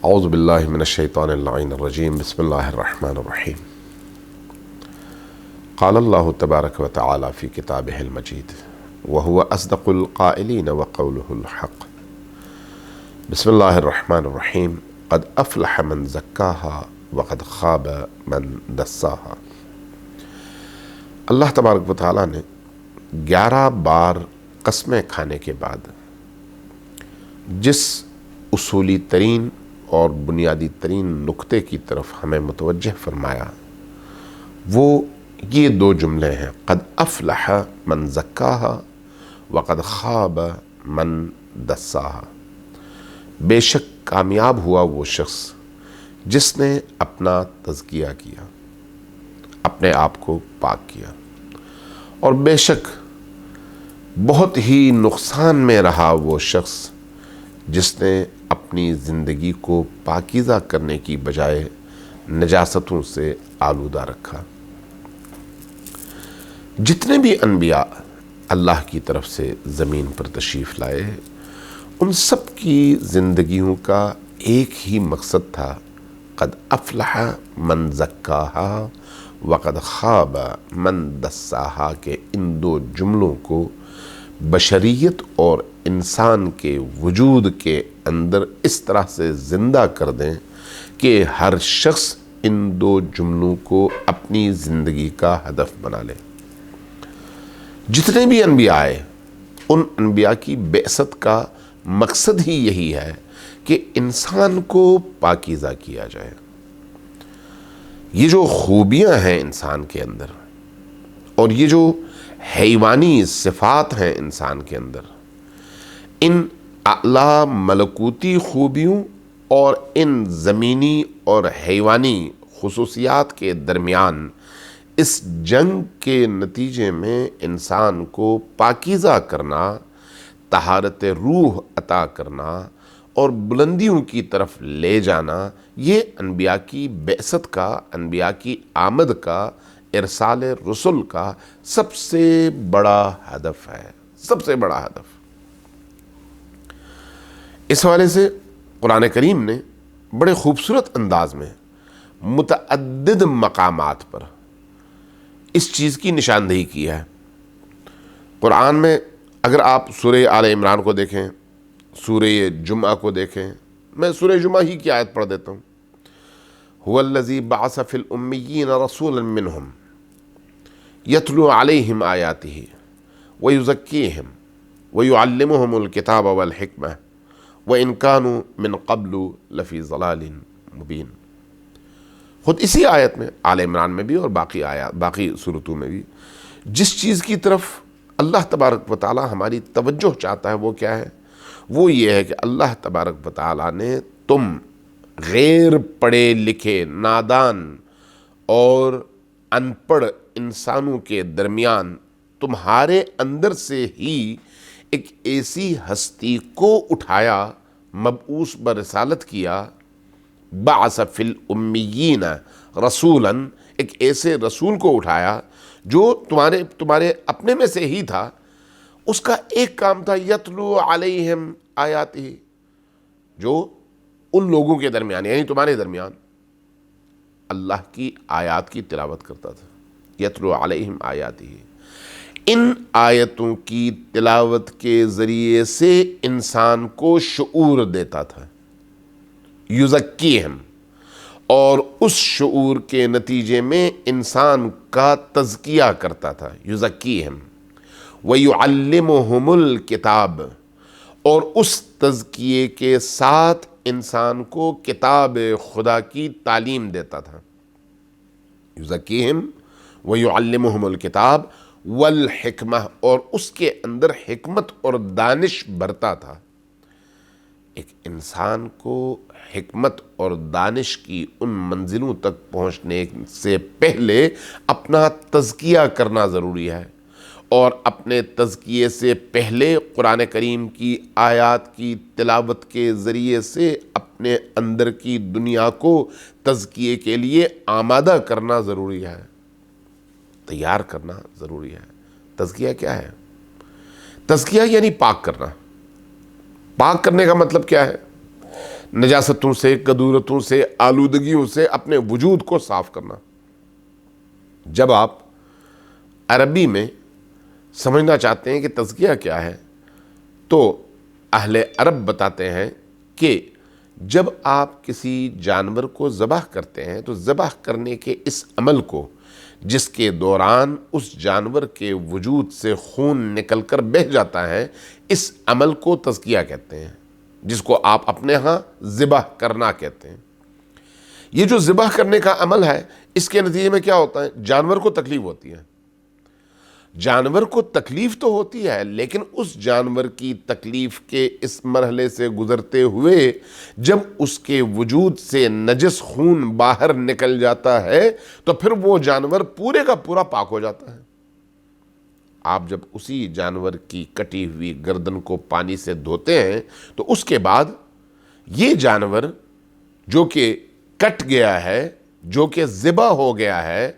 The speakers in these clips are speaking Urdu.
اعوذ باللہ من الشیطان اللعین الرجیم بسم اللہ الرحمن الرحیم قال اللہ تبارک و تعالی فی کتابہ المجید وہو اصدق القائلین وقولہ الحق بسم اللہ الرحمن الرحیم قد افلح من زکاہا وقد خاب من دساہا۔ اللہ تبارک و تعالی نے 11 بار قسمیں کھانے کے بعد جس اصولی ترین اور بنیادی ترین نقطے کی طرف ہمیں متوجہ فرمایا وہ یہ 2 جملے ہیں، قد افلح من زکاہا وقد خاب من دساہا۔ بے شک کامیاب ہوا وہ شخص جس نے اپنا تزکیہ کیا، اپنے آپ کو پاک کیا، اور بے شک بہت ہی نقصان میں رہا وہ شخص جس نے اپنی زندگی کو پاکیزہ کرنے کی بجائے نجاستوں سے آلودہ رکھا۔ جتنے بھی انبیاء اللہ کی طرف سے زمین پر تشریف لائے، ان سب کی زندگیوں کا ایک ہی مقصد تھا، قد افلح من زکاہا وقد خاب من دساہا، کہ ان 2 جملوں کو بشریت اور انسان کے وجود کے اندر اس طرح سے زندہ کر دیں کہ ہر شخص ان 2 جملوں کو اپنی زندگی کا ہدف بنا لے۔ جتنے بھی انبیاء آئے، ان انبیاء کی بعثت کا مقصد ہی یہی ہے کہ انسان کو پاکیزہ کیا جائے۔ یہ جو خوبیاں ہیں انسان کے اندر، اور یہ جو حیوانی صفات ہیں انسان کے اندر، ان اعلیٰ ملکوتی خوبیوں اور ان زمینی اور حیوانی خصوصیات کے درمیان اس جنگ کے نتیجے میں انسان کو پاکیزہ کرنا، طہارت روح عطا کرنا اور بلندیوں کی طرف لے جانا، یہ انبیاء کی بعثت کا، انبیاء کی آمد کا، ارسال رسل کا سب سے بڑا ہدف ہے، سب سے بڑا ہدف۔ اس حوالے سے قرآن کریم نے بڑے خوبصورت انداز میں متعدد مقامات پر اس چیز کی نشاندہی کی ہے۔ قرآن میں اگر آپ سورہ آل عمران کو دیکھیں، سورہ جمعہ کو دیکھیں، میں سورہ جمعہ ہی کی آیت پڑھ دیتا ہوں۔ هو الذی بعث فی الامیین رسولا منہم یتلو علیہم آیاتہ ویزکیہم ویعلمہم الکتاب والحکمہ وَإِن كَانُوا مِن قَبْلُ لَفِي ضَلَالٍ مُبِينٍ۔ خود اسی آیت میں، آل عمران میں بھی اور باقی صورتوں میں بھی، جس چیز کی طرف اللہ تبارک و تعالی ہماری توجہ چاہتا ہے وہ کیا ہے؟ وہ یہ ہے کہ اللہ تبارک و تعالی نے تم غیر پڑھے لکھے، نادان اور ان پڑھ انسانوں کے درمیان تمہارے اندر سے ہی ایک ایسی ہستی کو اٹھایا، مبعوث برسالت کیا، بعث فی الامیین رسولا، ایک ایسے رسول کو اٹھایا جو تمہارے اپنے میں سے ہی تھا۔ اس کا ایک کام تھا یتلو علیہم آیاتہ، جو ان لوگوں کے درمیان یعنی تمہارے درمیان اللہ کی آیات کی تلاوت کرتا تھا۔ یتلو علیہم آیاتہ، ان آیتوں کی تلاوت کے ذریعے سے انسان کو شعور دیتا تھا، یزکیہم، اور اس شعور کے نتیجے میں انسان کا تزکیہ کرتا تھا، یزکیہم، ویعلمہم الکتاب، اور اس تزکیے کے ساتھ انسان کو کتاب خدا کی تعلیم دیتا تھا، یزکیہم ویعلمہم الکتاب والحکمہ، اور اس کے اندر حکمت اور دانش بھرتا تھا۔ ایک انسان کو حکمت اور دانش کی ان منزلوں تک پہنچنے سے پہلے اپنا تزکیہ کرنا ضروری ہے، اور اپنے تزکیے سے پہلے قرآن کریم کی آیات کی تلاوت کے ذریعے سے اپنے اندر کی دنیا کو تزکیے کے لیے آمادہ کرنا ضروری ہے، تیار کرنا ضروری ہے۔ تزکیہ کیا ہے؟ تزکیہ یعنی پاک کرنا۔ پاک کرنے کا مطلب کیا ہے؟ نجاستوں سے، کدورتوں سے، آلودگیوں سے اپنے وجود کو صاف کرنا۔ جب آپ عربی میں سمجھنا چاہتے ہیں کہ تزکیہ کیا ہے تو اہل عرب بتاتے ہیں کہ جب آپ کسی جانور کو ذبح کرتے ہیں تو ذبح کرنے کے اس عمل کو، جس کے دوران اس جانور کے وجود سے خون نکل کر بہہ جاتا ہے، اس عمل کو تزکیہ کہتے ہیں، جس کو آپ اپنے ہاں ذبح کرنا کہتے ہیں۔ یہ جو ذبح کرنے کا عمل ہے، اس کے نتیجے میں کیا ہوتا ہے؟ جانور کو تکلیف ہوتی ہے۔ جانور کو تکلیف تو ہوتی ہے، لیکن اس جانور کی تکلیف کے اس مرحلے سے گزرتے ہوئے جب اس کے وجود سے نجس خون باہر نکل جاتا ہے تو پھر وہ جانور پورے کا پورا پاک ہو جاتا ہے۔ آپ جب اسی جانور کی کٹی ہوئی گردن کو پانی سے دھوتے ہیں تو اس کے بعد یہ جانور جو کہ کٹ گیا ہے، جو کہ ذبح ہو گیا ہے،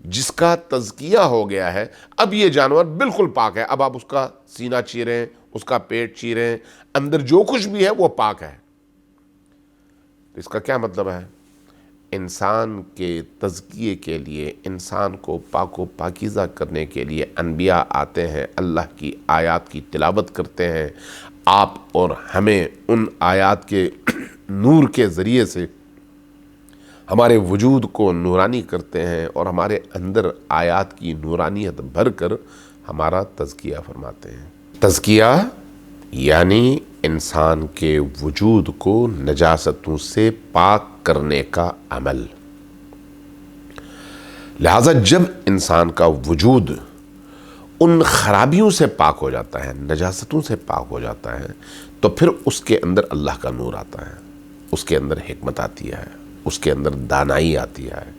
جس کا تزکیہ ہو گیا ہے، اب یہ جانور بالکل پاک ہے۔ اب آپ اس کا سینہ چیریں، اس کا پیٹ چیریں، اندر جو کچھ بھی ہے وہ پاک ہے۔ اس کا کیا مطلب ہے؟ انسان کے تزکیے کے لیے، انسان کو پاک و پاکیزہ کرنے کے لیے انبیاء آتے ہیں، اللہ کی آیات کی تلاوت کرتے ہیں، آپ اور ہمیں ان آیات کے نور کے ذریعے سے ہمارے وجود کو نورانی کرتے ہیں اور ہمارے اندر آیات کی نورانیت بھر کر ہمارا تزکیہ فرماتے ہیں۔ تزکیہ یعنی انسان کے وجود کو نجاستوں سے پاک کرنے کا عمل۔ لہذا جب انسان کا وجود ان خرابیوں سے پاک ہو جاتا ہے، نجاستوں سے پاک ہو جاتا ہے، تو پھر اس کے اندر اللہ کا نور آتا ہے، اس کے اندر حکمت آتی ہے، اس کے اندر دانائی آتی ہے،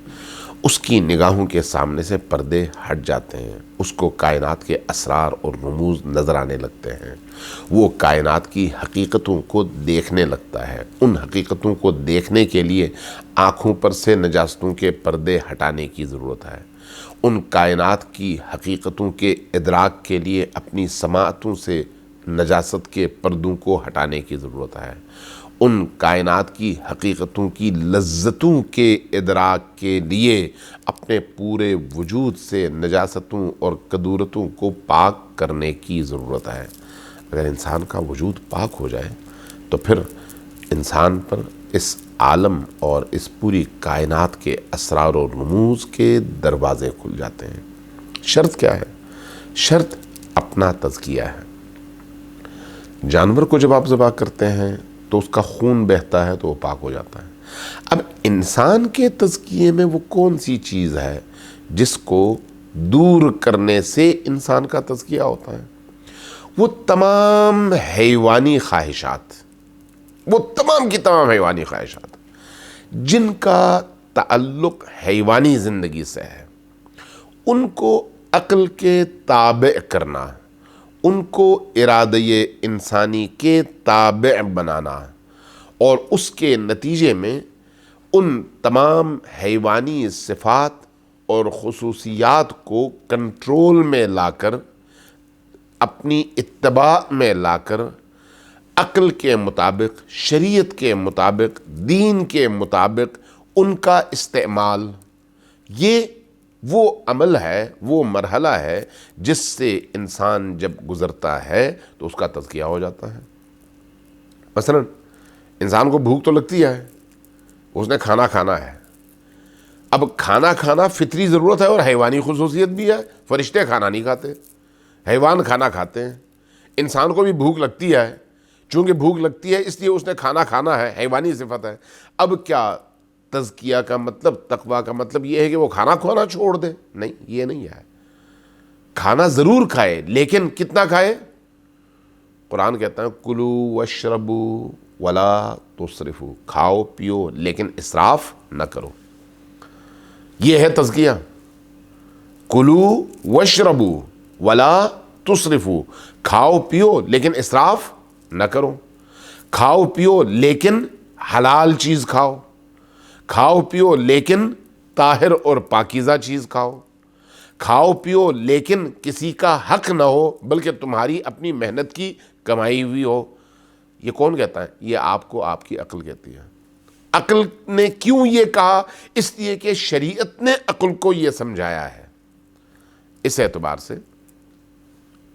اس کی نگاہوں کے سامنے سے پردے ہٹ جاتے ہیں، اس کو کائنات کے اسرار اور رموز نظر آنے لگتے ہیں، وہ کائنات کی حقیقتوں کو دیکھنے لگتا ہے۔ ان حقیقتوں کو دیکھنے کے لیے آنکھوں پر سے نجاستوں کے پردے ہٹانے کی ضرورت ہے۔ ان کائنات کی حقیقتوں کے ادراک کے لیے اپنی سماعتوں سے نجاست کے پردوں کو ہٹانے کی ضرورت ہے۔ ان کائنات کی حقیقتوں کی لذتوں کے ادراک کے لیے اپنے پورے وجود سے نجاستوں اور کدورتوں کو پاک کرنے کی ضرورت ہے۔ اگر انسان کا وجود پاک ہو جائے تو پھر انسان پر اس عالم اور اس پوری کائنات کے اسرار و رموز کے دروازے کھل جاتے ہیں۔ شرط کیا ہے؟ شرط اپنا تزکیہ ہے۔ جانور کو جب آپ ذبح کرتے ہیں تو اس کا خون بہتا ہے تو وہ پاک ہو جاتا ہے۔ اب انسان کے تزکیے میں وہ کون سی چیز ہے جس کو دور کرنے سے انسان کا تزکیہ ہوتا ہے؟ وہ تمام حیوانی خواہشات، وہ تمام کی تمام حیوانی خواہشات جن کا تعلق حیوانی زندگی سے ہے، ان کو عقل کے تابع کرنا، ان کو ارادہ انسانی کے تابع بنانا، اور اس کے نتیجے میں ان تمام حیوانی صفات اور خصوصیات کو کنٹرول میں لا کر، اپنی اتباع میں لا کر، عقل کے مطابق، شریعت کے مطابق، دین کے مطابق ان کا استعمال، یہ وہ عمل ہے، وہ مرحلہ ہے جس سے انسان جب گزرتا ہے تو اس کا تزکیہ ہو جاتا ہے۔ مثلا انسان کو بھوک تو لگتی ہے، اس نے کھانا کھانا ہے۔ اب کھانا کھانا فطری ضرورت ہے اور حیوانی خصوصیت بھی ہے۔ فرشتے کھانا نہیں کھاتے، حیوان کھانا کھاتے ہیں۔ انسان کو بھی بھوک لگتی ہے، چونکہ بھوک لگتی ہے اس لیے اس نے کھانا کھانا ہے، حیوانی صفت ہے۔ اب کیا تزکیہ کا مطلب، تقویٰ کا مطلب یہ ہے کہ وہ کھانا کھانا چھوڑ دے؟ نہیں، یہ نہیں ہے۔ کھانا ضرور کھائے، لیکن کتنا کھائے؟ قرآن کہتا ہے کلوا واشربوا ولا تسرفوا، کھاؤ پیو لیکن اسراف نہ کرو۔ یہ ہے تزکیہ۔ کلوا واشربوا ولا تسرفوا، کھاؤ پیو لیکن اسراف نہ کرو۔ کھاؤ پیو لیکن حلال چیز کھاؤ، کھاؤ پیو لیکن طاہر اور پاکیزہ چیز کھاؤ، کھاؤ پیو لیکن کسی کا حق نہ ہو بلکہ تمہاری اپنی محنت کی کمائی ہوئی ہو۔ یہ کون کہتا ہے؟ یہ آپ کو آپ کی عقل کہتی ہے۔ عقل نے کیوں یہ کہا؟ اس لیے کہ شریعت نے عقل کو یہ سمجھایا ہے۔ اس اعتبار سے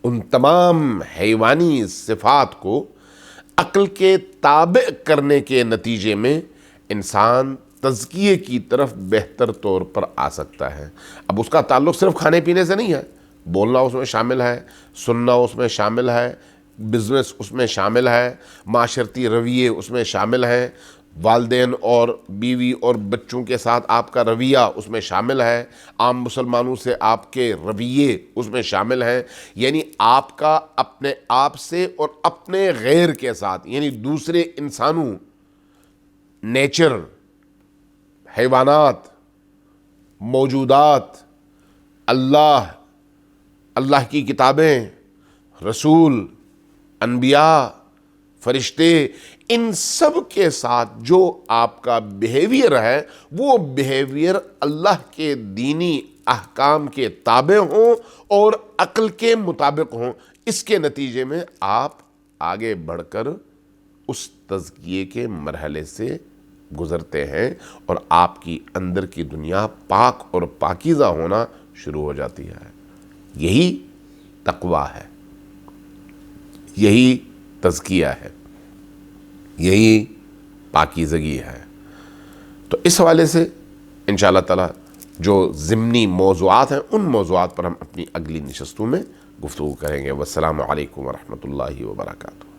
ان تمام حیوانی صفات کو عقل کے تابع کرنے کے نتیجے میں انسان تزکیے کی طرف بہتر طور پر آ سکتا ہے۔ اب اس کا تعلق صرف کھانے پینے سے نہیں ہے، بولنا اس میں شامل ہے، سننا اس میں شامل ہے، بزنس اس میں شامل ہے، معاشرتی رویے اس میں شامل ہیں، والدین اور بیوی اور بچوں کے ساتھ آپ کا رویہ اس میں شامل ہے، عام مسلمانوں سے آپ کے رویے اس میں شامل ہیں، یعنی آپ کا اپنے آپ سے اور اپنے غیر کے ساتھ، یعنی دوسرے انسانوں، نیچر، حیوانات، موجودات، اللہ کی کتابیں، رسول، انبیاء، فرشتے، ان سب کے ساتھ جو آپ کا بیہیویئر ہے وہ بیہیویئر اللہ کے دینی احکام کے تابع ہوں اور عقل کے مطابق ہوں۔ اس کے نتیجے میں آپ آگے بڑھ کر اس تزکیے کے مرحلے سے گزرتے ہیں اور آپ کی اندر کی دنیا پاک اور پاکیزہ ہونا شروع ہو جاتی ہے۔ یہی تقویٰ ہے، یہی تزکیہ ہے، یہی پاکیزگی ہے۔ تو اس حوالے سے انشاءاللہ تعالی جو ضمنی موضوعات ہیں ان موضوعات پر ہم اپنی اگلی نشستوں میں گفتگو کریں گے۔ والسلام علیکم ورحمۃ اللہ وبرکاتہ۔